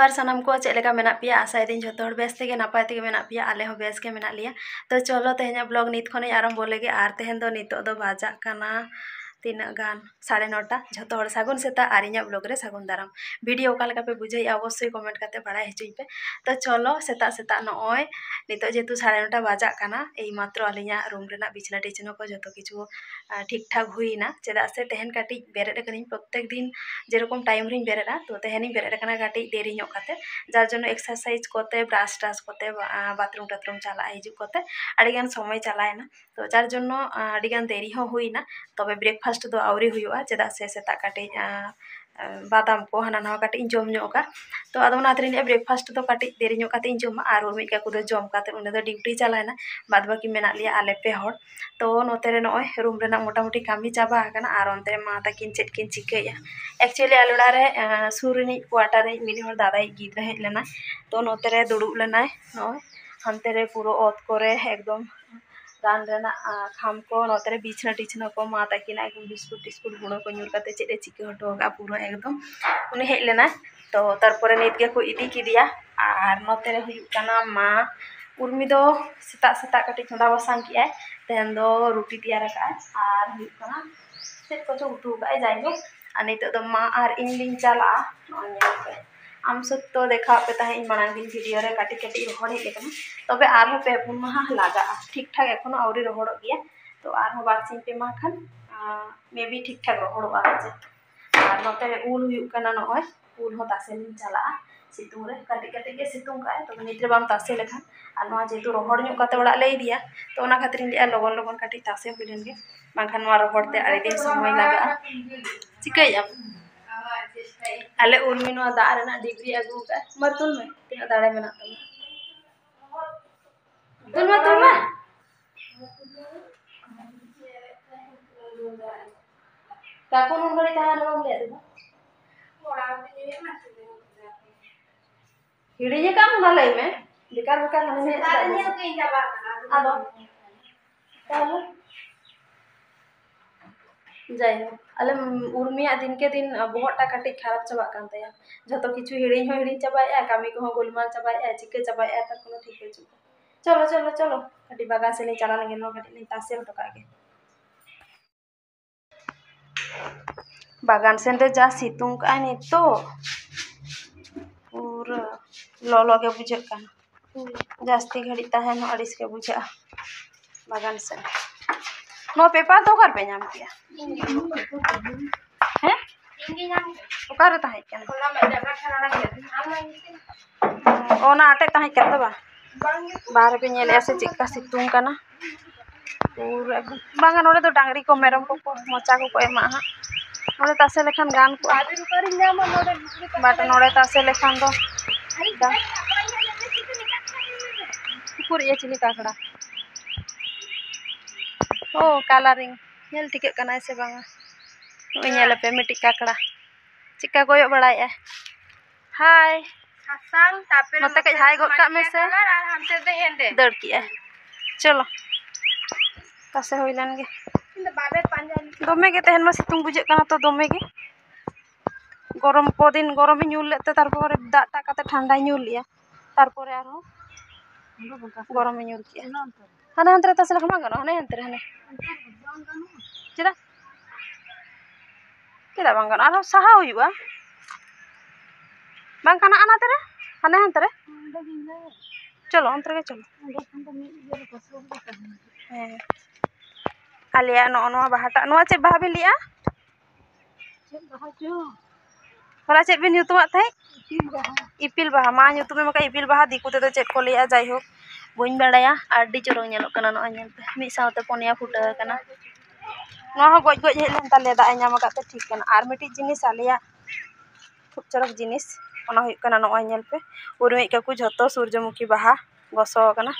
और सानाम को चेलेका मेना पिया आशा दिन जो बेस तेगे नपाय तेगे मेना पिया आले हो बेस के मेना लिया। तो चलो तेहना ब्लॉग नित खने आरम्भ लेगे और तेहन दो नितो दो बाजा काना तीना गान 9:30 जो सागुन सेता और इᱧᱟᱹᱜ ब्लॉग रे सागुन दाराम वीडियो ओका लेका पे बुझाई अवश्य कमेंट करते बड़ा हचुई पे। तो चलो सेता सेता नय नितो जेतु 9:30 बाजा काना एई मात्र अलिᱧाᱜ रूम रेना बिछना टिछना को जतो किछु ठीक ठाक हुईना चेदा से तेहन काटी बेरेद कनी प्रत्येक दिन जेरकम टाइम रिन बेरेदा तो तेहनी बेरेद कना काटी देरी ᱧᱚᱜ काते जार जनो एक्सरसाइज कोते ब्राश टाश कोते बाथरूम टाथरूम चला हिजु कोते आडिगान समय चलायना। तो जार जनो आडिगान देरी हो हुईना तबे ब्रेकफास्ट दो आवरी हुआ चेदा से सेता काटी बादाम को हाना नवा काटी जम ᱧᱚᱜ तो आदो नातरिन ब्रेकफास्ट दो काटी देरी ᱧᱚᱜ काटी जमा और उर्मिट का कुदो जम काते उन्हें दो ड्यूटी चलायना बाद बाकी मेना लिया आले पे हर। तो नोते रे नय रूम रेना मोटामुटी कामी चाबा आकना और ओनते मा ताकिन चेद किन चिकैया एक्चुअली आलोड़ा रे सुरनी क्वार्टर रे मिनी हर दादा गिद्रा हेज लेना। तो नोते रे दुड़ुब लेना नय हानते रे पुरो ओत करे एकदम रान रेना खाम को नोते रे बिछना टिछना को मा ताकिना एकदम बिस्कुट टिस्कुट गुणो को ᱧᱩᱨ काते चेद चिके हटोगा पूरा एकदम उनी हेज लेना। तो तारपरे नित के को इदी किदिया और नोते रे हुयुग काना मा उर्मी दो सेता सेता काटी चंदा बसांग किया तेहन दो रुटी तैयार का और हुयुग काना चेद को उतु का जाइयो और नित दो मा और इन लिन चला पे आम सत्तो देखा पे ताहे इन मांग दिन वीडियो रे काटी काटी रोहड़ हेज लेकना तबे आर पे पुन माह लागा ठीक ठाक एखोनो आवरी रोहड़ गया। तो आर हो बार सिन पे मा खान मे बी ठीक ठाक रोहड़ोगा और नोते रे उल हुयुग काना नय उल हो तासे लिन चला सितुंग रे काटी काटी के सितुंग का तो नित रे बाम तासे लेखान और नवा जेतु रोहड़ ᱧᱚᱜ काते ओड़ा ले इदिया तो ओना खातिर लिया लगन लगन काटी तासे हुई लेन गे बांखान नवा रोहड़ ते आड़ी दिन समय लागा चिकैया आले उर्मी नवा दा रेना डिग्री अगु का मरतुल में तिना दाड़े मेना तुल में काको नुन घड़ी ताहा रम ले दे हिड़िजे काम ना लई में बेकार बेकार हने आदो तालो जाय आले उर्मिया दिन के दिन बोहटा काटी खराब चाबा कान तया जतो किछु हिड़िñ हो हिड़िñ चाबाया कामी को गोलमाल चाबाया चिके चाबाया त कोनो ठीक है चलो चलो चलो काटी बागा से ले चला लगे नो काटी ले तासे हटका के बागान सेन रे जा सितुंग का नि तो पूरा लॉलो के बुझे काना जास्ती घड़ी ताहेन अड़िस के बुझा बागान से नो पेपर तो कर पे नाम किया हैं इंगी नाम ओकार ताहे केन होला में जगह ठराना के ओना आटे ताहे केन बा बाहर पे नेल ऐसे चिक्का सितुंग काना पूरा बांगा नोडे तो डांगरी को मेरम को मोचा को एमा हा नोडे तासे लेखान गान को आदि रुकरी नाम नोडे बाट नोडे तासे लेखान दो कुकुर ये चिली काकड़ा ओ कलरिंग नेल टिके कना से बांगा नेल पे मिटी काकड़ा चिक्का कोयो बड़ाय हाय सासांग तापे नते के हाय गोका में से और हमते दे हेंदे दड़ किया चलो तासे होइलन गे बाबे पांजा दोमे गे तेहन मा सितुंग बुझे काना तो दोमे गे गरम को दिन गरम ᱧᱩ लेते तारपर दाग टा काते ठंडा ᱧᱩ लिया तारपर आरो गरम ᱧᱩ किया हाना हंतरे तासे लखमा गनो हाने हंतरे हाने चेदा चेदा बांग गनो आरो सहा हुयुआ बांग काना आना तेरे हाने हंतरे चलो अंतरे के चलो आलिया नो नो बाहाटा नो चे बाहा बिलिया होला चे बिन युतुमा थाई इपिल बाहा मा युतुमे मका इपिल बाहा दिकु ते चे को लिया जाय हो बइन बड़ाया आडी चोरो नेलो कना नो नेल पे मी सावते पोनिया फुटा कना नो हो गज गज हेलन ताले दा ᱧᱟᱢ काते ठीक कना आर मिटी जिनिस आलिया खूब चरक जिनिस ओना हुई कना नो नेल पे उर्मी काकू जतो सूरजमुखी बाहा गसो कना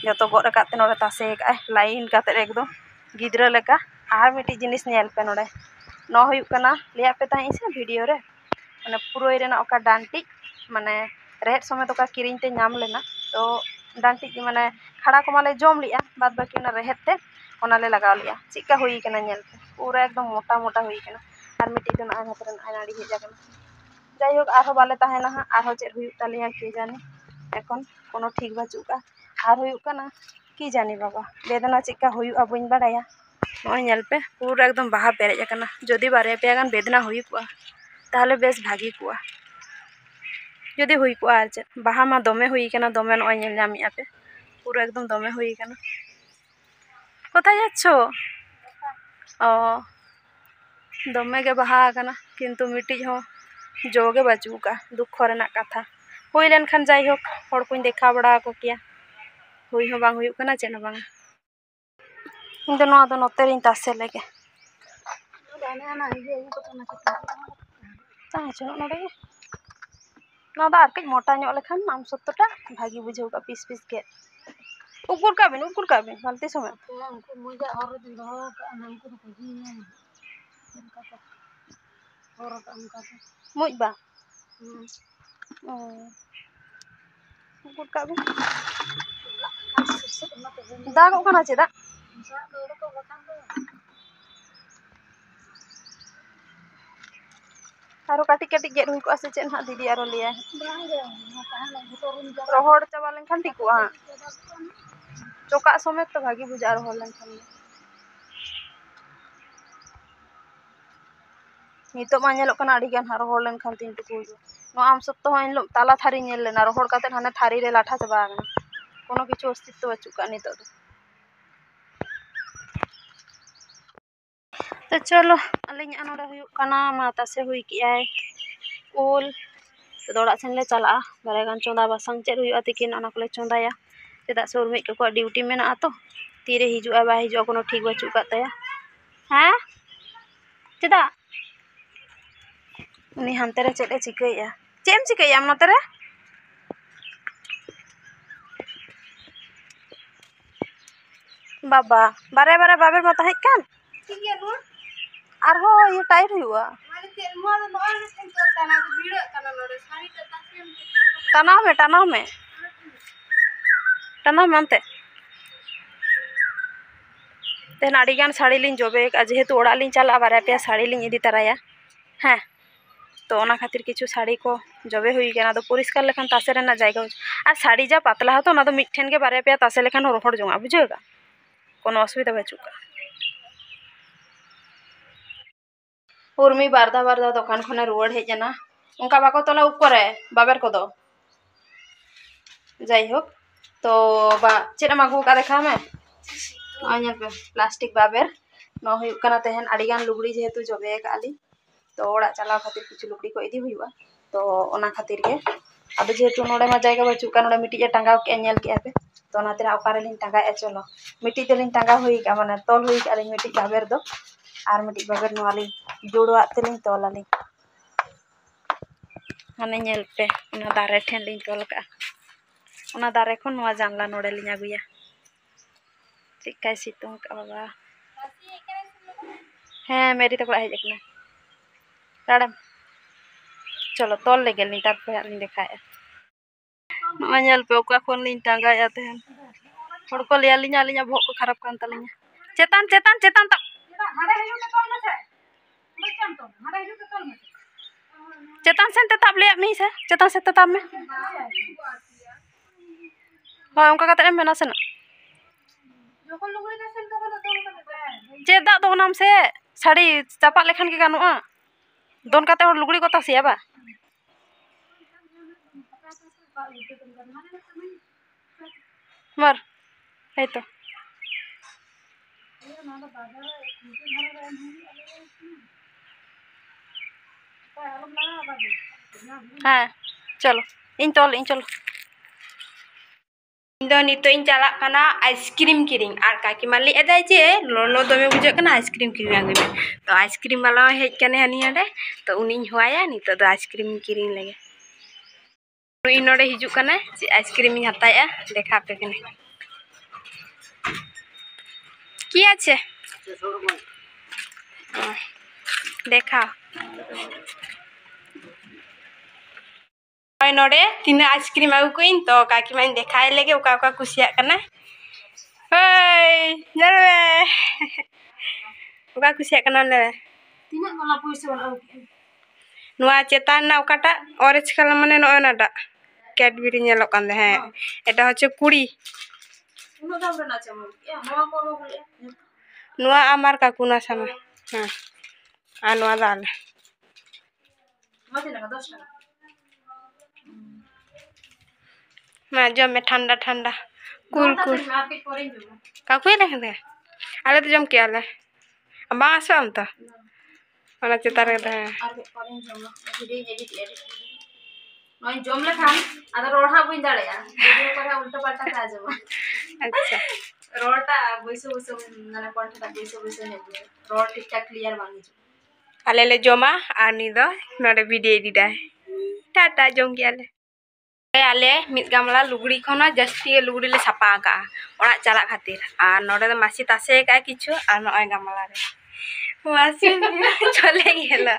जतो गड काते नोडे तासे का लाइन काते एकदम गिद्रा लेका आर मिटी जिनिस नेल पे नोडे नो हुई कना लिया पे ताई से वीडियो रे माने पुरोय रेना ओका डांटी माने रेड समय तो का किरिंग ते नाम लेना तो डांटी माने खड़ा को माले जम लिया बाद बाकी ना रेहेत ते ओना ले लगाव लिया चिका हुई कना नेल पे पूरा एकदम मोटा मोटा हुई कना आर मिटी तो ना हतरन आनाड़ी हे जाकना যাইহোক আরো বালে তাহেনা হা আরো চেদ হুয়ুগ তালিয়া কে জানি এখন কোনো ঠিক বাচুকা আর হুয়ুग কাना কি জানি বাবা বেদনা चिका हुयुगा बइन बाड़ाया नय नेल पे पूरा एकदम बाहा पेरेज आकना जदि बारे पे गान बेदना हुयुगा ताहले बेस भागी कुआ जदि हुई कुआ आर चेद बाहा मा दमे हुई काना दमे नय नेल नामिया पे पूरा एकदम दमे हुई काना कोथाय जाच्छो ओ दमे गे बाहा आकना किन्तु मिटिज हो जोगे बाचुका दुख रेना कथा हुई लेनखान जाइहोक हर कोई देखा बड़ा को किया हुई हो बांग हुयुग काना चेद हो बांग इन दो नोआ दो नोते रिन तासे लेगे ताचो नोडे ना दा आर कई मोटा ᱧᱚᱜ लेखान आम सत्तोटा भागी बुझाव का पीस पीस के उकुर का बिन बाल्टी समय उनको मुजा और दिन दो का हमको तो जी ने इनका तो और का उनका मुज बा ओ उकुर का बिन दाग ओकना चेदा आरो काटी काटी गेट हुई को से चेन हा दीदी आरो लिया रोहड़ चाबा लेनखान ठिकुआ चोका समेत तो भागी बुझा रोहड़ लेनखान नितो मा नेलोग कना आडी गान रोहड़ लेनखान तीन टुकु नो आम सत्तो हो इन ताला थारी नेल लेना रोहड़ काते हाने थारी रे लाठा चाबा आगना कोनो किछु अस्तित्व बचुका नितो तो चलो अलिंग नोडे हुयुग काना मा तासे हुई कियाय उल तो दौड़ा सेन ले चला बारे गान चोंदा बासंग चेद हुयुगा तिकिन ओना कोले चोंदाया चेदा से उर्मिज को ड्यूटी मेना तो तीरे हिजुआ बा हिजुआ कोनो ठीक बचुका तया हाँ चेदा उनी हानते रे चेद ए चिकैया चेम चिकैया आम नोते रे बाबा बारे बारे बाबेर मत हेज कान ठीक है नु आरो ये टाइट हुआ माने ते नुआ दो नय रे सेन चलता ना तो भीड़ काना नोडे सारी ते टानाव में मानते तेन आड़ीगान साड़ी लिंग जबे जेहेतु ओड़ा लिंग चला बारे पे साड़ी लिंग इदी तराया हाँ तो ओना खातिर किछु साड़ी को जबे हुई गना तो परिष्कार लेखान तासे रेना जायगा और साड़ी जा पातला हो तो ना तो मिठेन के बारे पे तासे लेखान रोहड़ जोंगा बुझेगा कोनो असुविधा बचुका उर्मी बारदा बारदा दुकान खने रुवाड़ हेजना उनका बाको तोला ऊपरे बाबर को दो जाई हो तो बा चेद मागू का देखा में आने पे प्लास्टिक बाबर न हुयुग काना तेहन आड़ीगान लुगड़ी जेहेतु जबे काली तो ओड़ा चलाव खातिर किछु लुगड़ी को इदी हुयुआ तो ओना खातिर के अब जेहेतु नोडे मा जायगा बचुका नोडे मिटिजे टांगाव के नेल के पे तो ओना तेरा ओकारे लिंग टांगा ए चलो मिटी तेलिंग टांगा हुई का माने तोल हुई का लिंग मिटी बाबर दो आर मिटी बाबर नोआली जुड़वा तेलिंग तोलाली हाने नेल पे ओना दारे ठेन लिंग तोल का ओना दारे खन नोआ जानला नोडे लिंग आगुया चिकाय सितुंग का बाबा हाँ मेरी तो हेज एकना ताड़म चलो तोल लेगे लिंग तार पे लिंग देखाया नोआ नेल पे ओका खन लिंग टांगाया तेहन हड़ को लिया लिंग आलिंग भोग को खराब कान तालिंग चेतान चेतान चेतान तो चेतान सेन तेताब लिया मी से चेतान से तेताब में हां उनका कते एम मेना सेना जोखन लुगड़ी का सेन तो चेदा दो नाम से साड़ी चापा लेखान के गानुआ दोन काते हर लुगड़ी को तासिया बा मर है तो हाँ चलो इन तोल इन चलो नितो इन चला कना आइसक्रीम किरिंग आर काकी माली एदाय जे लोलो दमे बुझे कना आइसक्रीम किरिंग आगु तो आइसक्रीम वाला हेज कने हनी अडे तो उनी होया नितो दो आइसक्रीम किरिंग लेगे इन नोडे हिजु कना आइसक्रीम इन हताया देखा पे कने की आछे देखा नोडे तीन आइसक्रीम आगु कोइन तो काकी माइन देखाय लेगे ओका ओका कुसिया कना ओय जलवे ओका कुसिया कना ले तीना वाला पैसा वाला नुआ चेतान ना ओकाटा ऑरेंज कलर माने नय नाटा कैडबेरी नेलो कान दे हैं एटा होचे कुड़ी उनो दाम रे ना चमो या नवा को बोले नुआ आमार काकुना समय हां आ नुआ दाल मते ना 10 টাকা मैं जम में ठंडा ठंडा कूल कूल मार्केट करे जो काकु ले दे आले तो जम के आले बा आसो हम तो ओना चेतार रे दे आके करे जो वीडियो एडिट नय जम ले खान आदा रोडा बुइन दाड़े वीडियो करे उल्टा पलटा का जम अच्छा रोडा बैसो बैसो माने कंठा बैसो बैसो ने रोड ठीक ठाक क्लियर बानी जो आले ले जमा आनी दो नडे वीडियो एडिट आए टाटा जम के आले मित गामला लुगड़ी खना जस्ती लुगड़ी ले सपा का ओड़ा चला खातिर आ नडे द मासी तासे का किछु आ नय गामला रे मासी चले गेला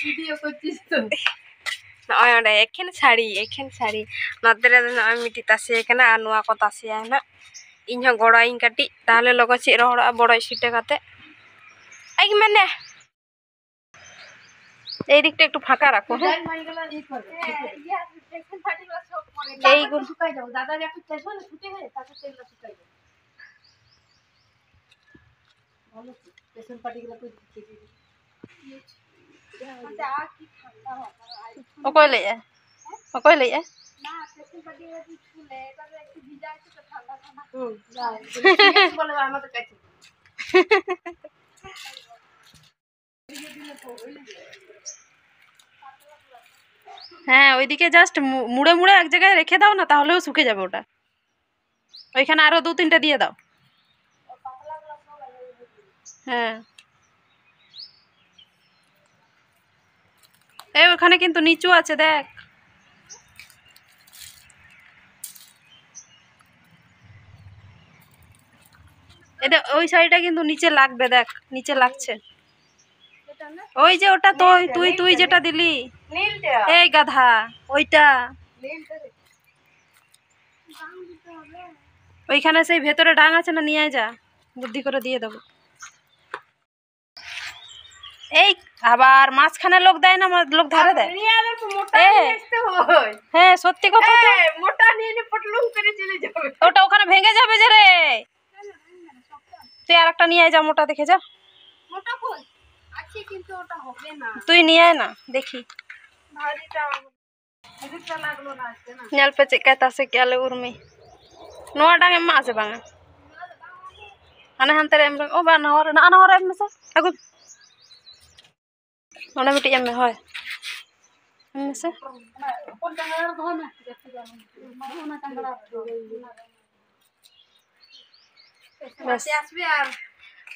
वीडियो को चीज तो नय ओडे एखेन साड़ी नदरे नय मिटी तासे कना आ नुआ को तासे ना इन हो गड़ा इन काटी ताले लोग चे रोड़ा बड़ सीटे काते आई माने এই দিকটা একটু ফাঁকা রাখো হ্যাঁ এই গুলো শুকাই যাও দাদা একটু চেষ্টা না ছুটে গেলে তারপর সেগুলো শুকাই যাও ভালো পেছন পাটিগুলো তো দিতে দিই আচ্ছা আ কি ঠান্ডা ও কইলে না পেছন পাটিগুলো তো ছুলে এবারে একটু ভিজা আছে তো ঠান্ডা ঠান্ডা যায় বলে আমাদের কাছে হ্যাঁ ওইদিকে জাস্ট মুড়ে মুড়ে এক জায়গায় রেখে দাও না তাহলেও শুকে যাবে ওটা ওইখানে আরো 2-3টা দিয়ে দাও হ্যাঁ এই ওখানে কিন্তু নিচু আছে দেখ এটা ওই সাইডটা কিন্তু নিচে লাগবে দেখ নিচে লাগছে ওই যে ওটা তো তুই যেটা দিলি এই গাধা ওইটা ওইখানে সেই ভেতরে ডাং আছে না নিয়ে যা বুদ্ধি করে দিয়ে দেবো এই আবার মাঝখানে লোক দেয় না লোক ধারে দেয় হ্যাঁ সত্যি কথা তো মোটা নিয়ে পটলুম করে চলে যাবে ওটা ওখানে ভেঙে যাবে যে রে তুই আরেকটা নিয়ে যা মোটা দেখে যা মোটা কই আছে কিন্তু ওটা হবে না তুই নিয়ে আয় না দেখি ভারীটা এদিকটা লাগলো না আছে না नेल पे चेकाता से क्या ले उर्मी नोआ डांग एम आसे बांगा अने हंते एम ओ बा ना और एम से अगु ओना मिटी एम होय एम से कोन टांगड़ा दो ना जैसे ना टांगड़ा बस আসবে আর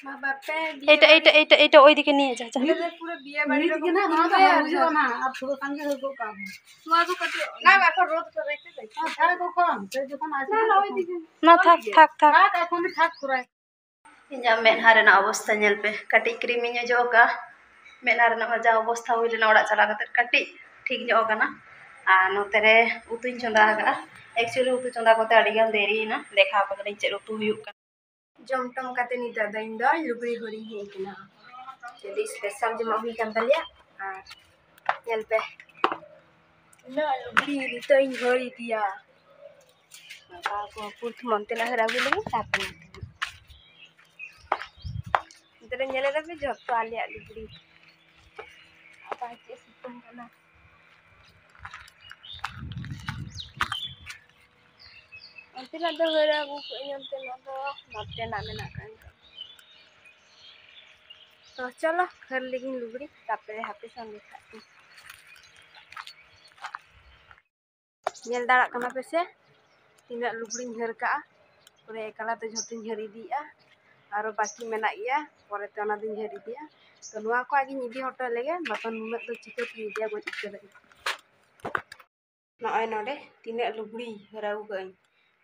মা বাপে এইটা ওইদিকে নিয়ে যা পুরো বিয়ে বাড়ি দিকে না বুঝো না আর পুরো কাঙ্গে হইবো কাম তোমাকে কত না এখন রোদ করে রেখে যাই তাহলে কখন যখন আসবে না ওইদিকে না থাক এখন থাক পুরো ইঞ্জা মেনহারে না অবস্থা নেলপে কাটি ক্রিমিং জোকা মেনহারে না যা অবস্থা হইলে না ওড়া চালা কাতে কাটি ঠিক জোকা না আর নতেরে উতুইন চন্দা আগা एक्चुअली उतु चंदा करते अडिगान देरी ना देखा पकड़े चेर उतु हुयुक जमटम काते नि दादा इन द लुगड़ी हरी हे किना जदी स्पेशल जमा हुई कान तलिया आ नेल पे ना लुगड़ी नि तो इन हरी दिया का को पुरथ मनते ना हरा गुले तापन इतरे नेले रे जत्तो आलिया लुगड़ी apa aja situng kana nanti ada gara buku nanti ada nanti nak kan तो चलो घर लेकिन लुगड़ी तापरे हापे संगे खाती नेल दाड़ा कना पेसे तीना लुगड़ी हर का पूरे एकला ते झोतिन झरी दिया आरो बाकी मेना गया परे ते ओना दिन झरी दिया तो नुआ को आगे निदी हटो लेगे बातन नुना तो चिके निदिया गो चिके लगे नय नडे तीना लुगड़ी हराउ गई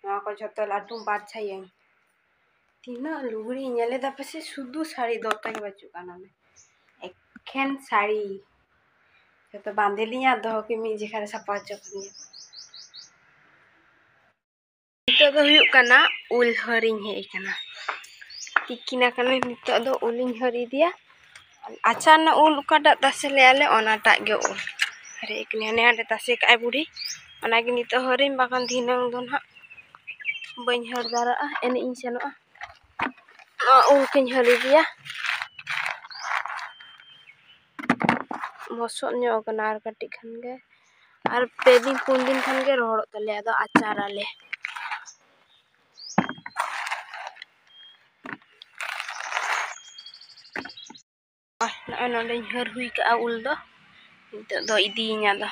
नुआ को झतो लाटू बात छाई तीना लुगड़ी नेले दा पेसे सुदू साड़ी दरता के बचु काना में एखेन साड़ी तो बांधेलिया दह के मी जेखारे सपा चकनी तो हुयुक काना उल हरिंग हे काना तिकिना काना नितो दो उलिंग हरि दिया Acana ul kada tase leale onatak ge ul. Hari ikni ane tase kai budi. Ona gini to horim bakan dhinang don ha. Bain har dara ene in seno ul kin hari dia. Mosok nyok kana ar katik khan ge. Ar pedin pundin khan ge rohorok tale ado achar ale. Nonde har hui ka ul do. Nito do idinya do.